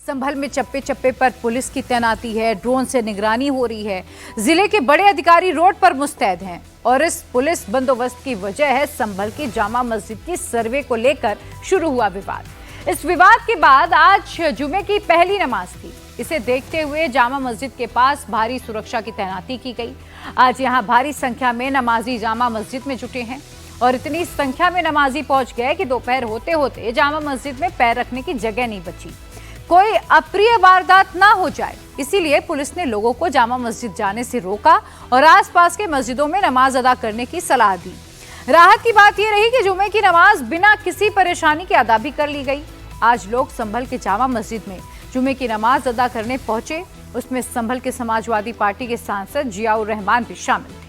संभल में चप्पे चप्पे पर पुलिस की तैनाती है, ड्रोन से निगरानी हो रही है। जिले के बड़े अधिकारी रोड पर मुस्तैद हैं और इस पुलिस बंदोबस्त की वजह है संभल की जामा मस्जिद की सर्वे को लेकर शुरू हुआ विवाद। इस विवाद के बाद आज जुमे की पहली नमाज थी। इसे देखते हुए जामा मस्जिद के पास भारी सुरक्षा की तैनाती की गई। आज यहां भारी संख्या में नमाजी जामा मस्जिद में जुटे हैं और इतनी संख्या में नमाजी पहुंच गए कि दोपहर होते होते जामा मस्जिद में पैर रखने की जगह नहीं बची। कोई अप्रिय वारदात ना हो जाए, इसीलिए पुलिस ने लोगों को जामा मस्जिद जाने से रोका और आसपास के मस्जिदों में नमाज अदा करने की सलाह दी। राहत की बात यह रही कि जुमे की नमाज बिना किसी परेशानी के अदा भी कर ली गई। आज लोग संभल के जामा मस्जिद में जुमे की नमाज अदा करने पहुंचे। उसमें संभल के समाजवादी पार्टी के सांसद जियाउर रहमान भी शामिल थे।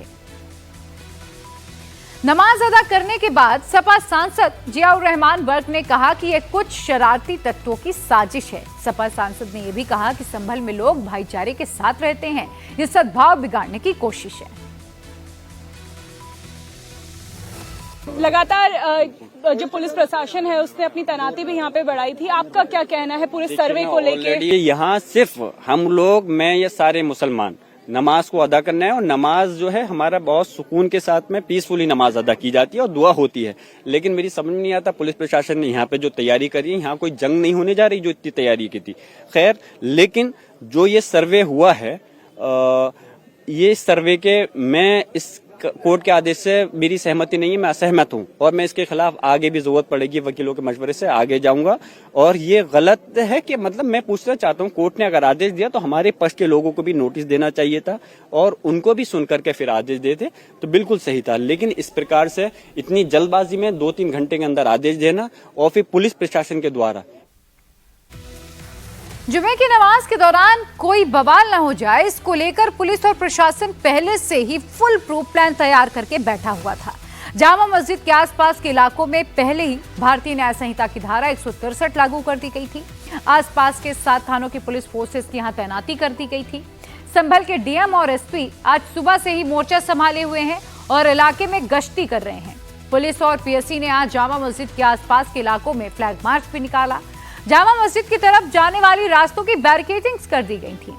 नमाज अदा करने के बाद सपा सांसद जियाउर रहमान वर्ग ने कहा कि यह कुछ शरारती तत्वों की साजिश है। सपा सांसद ने यह भी कहा कि संभल में लोग भाईचारे के साथ रहते हैं, यह सद्भाव बिगाड़ने की कोशिश है। लगातार जो पुलिस प्रशासन है उसने अपनी तैनाती भी यहाँ पे बढ़ाई थी। आपका क्या कहना है पूरे सर्वे को लेकर? यहाँ सिर्फ हम लोग, मैं ये सारे मुसलमान नमाज को अदा करना है और नमाज जो है हमारा बहुत सुकून के साथ में पीसफुली नमाज अदा की जाती है और दुआ होती है। लेकिन मेरी समझ में नहीं आता पुलिस प्रशासन ने यहाँ पे जो तैयारी करी है, यहाँ कोई जंग नहीं होने जा रही जो इतनी तैयारी की थी। खैर, लेकिन जो ये सर्वे हुआ है, ये सर्वे के मैं इस कोर्ट के आदेश से मेरी सहमति नहीं है, मैं असहमत हूं और मैं इसके खिलाफ आगे भी जरूरत पड़ेगी वकीलों के मशवरे से आगे जाऊंगा। और ये गलत है कि मतलब मैं पूछना चाहता हूं, कोर्ट ने अगर आदेश दिया तो हमारे पक्ष के लोगों को भी नोटिस देना चाहिए था और उनको भी सुन करके फिर आदेश देते तो बिल्कुल सही था। लेकिन इस प्रकार से इतनी जल्दबाजी में 2-3 घंटे के अंदर आदेश देना और फिर पुलिस प्रशासन के द्वारा जुमे की नमाज के दौरान कोई बवाल न हो जाए, इसको लेकर पुलिस और प्रशासन पहले से ही फुल प्रूफ प्लान तैयार करके बैठा हुआ था। जामा मस्जिद के आसपास के इलाकों में पहले ही भारतीय न्याय संहिता की धारा 163 लागू कर दी गई थी। आसपास के 7 थानों की पुलिस फोर्सेस की यहां तैनाती कर दी गई थी। संभल के डीएम और एसपी आज सुबह से ही मोर्चा संभाले हुए हैं और इलाके में गश्ती कर रहे हैं। पुलिस और पीएससी ने आज जामा मस्जिद के आसपास के इलाकों में फ्लैग मार्च भी निकाला। जामा मस्जिद की तरफ जाने वाली रास्तों की बैरिकेडिंग्स कर दी गई थी।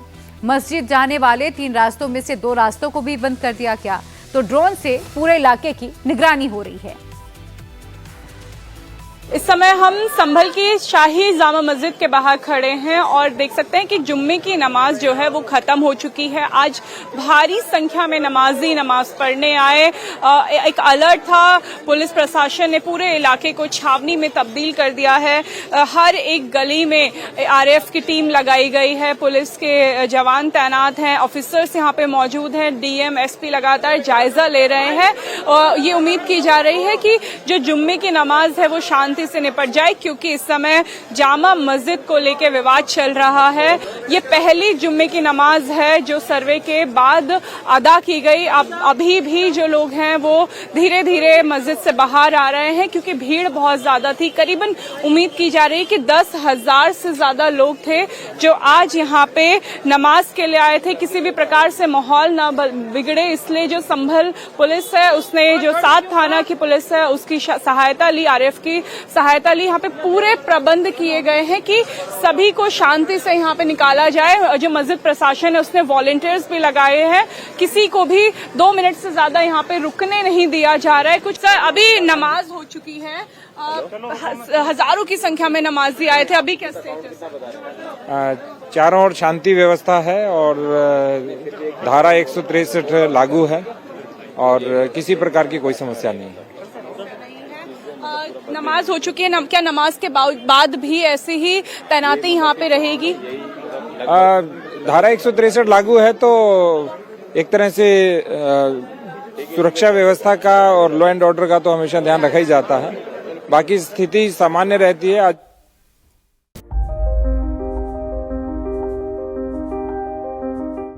मस्जिद जाने वाले 3 रास्तों में से 2 रास्तों को भी बंद कर दिया गया, तो ड्रोन से पूरे इलाके की निगरानी हो रही है। इस समय हम संभल की शाही जामा मस्जिद के बाहर खड़े हैं और देख सकते हैं कि जुम्मे की नमाज जो है वो खत्म हो चुकी है। आज भारी संख्या में नमाजी नमाज पढ़ने आए। एक अलर्ट था, पुलिस प्रशासन ने पूरे इलाके को छावनी में तब्दील कर दिया है। हर एक गली में आरएएफ की टीम लगाई गई है, पुलिस के जवान तैनात हैं, ऑफिसर्स यहाँ पे मौजूद हैं। डीएम एसपी लगातार जायजा ले रहे हैं और ये उम्मीद की जा रही है कि जो जुम्मे की नमाज है वो शांति से निपट जाए, क्योंकि इस समय जामा मस्जिद को लेकर विवाद चल रहा है। ये पहली जुम्मे की नमाज है जो सर्वे के बाद अदा की गई। अब अभी भी जो लोग हैं वो धीरे धीरे मस्जिद से बाहर आ रहे हैं क्योंकि भीड़ बहुत ज्यादा थी। करीबन उम्मीद की जा रही है कि 10,000 से ज्यादा लोग थे जो आज यहाँ पे नमाज के लिए आए थे। किसी भी प्रकार से माहौल न बिगड़े, इसलिए जो संभल पुलिस है उसने जो 7 थाना की पुलिस है उसकी सहायता ली, आरएएफ की सहायता ली। यहाँ पे पूरे प्रबंध किए गए हैं कि सभी को शांति से यहाँ पे निकाला जाए। जो मस्जिद प्रशासन है उसने वॉलंटियर्स भी लगाए हैं, किसी को भी 2 मिनट से ज्यादा यहाँ पे रुकने नहीं दिया जा रहा है। कुछ अभी नमाज हो चुकी है, हजारों की संख्या में नमाजी आए थे। अभी क्या स्टेटस है? चारों ओर शांति व्यवस्था है और धारा 163 लागू है और किसी प्रकार की कोई समस्या नहीं है। नमाज हो चुकी है, क्या नमाज के बाद भी ऐसी ही तैनाती यहाँ पे रहेगी? धारा 163 लागू है तो एक तरह से सुरक्षा व्यवस्था का और लॉ एंड ऑर्डर का तो हमेशा ध्यान रखा ही जाता है। बाकी स्थिति सामान्य रहती है। आज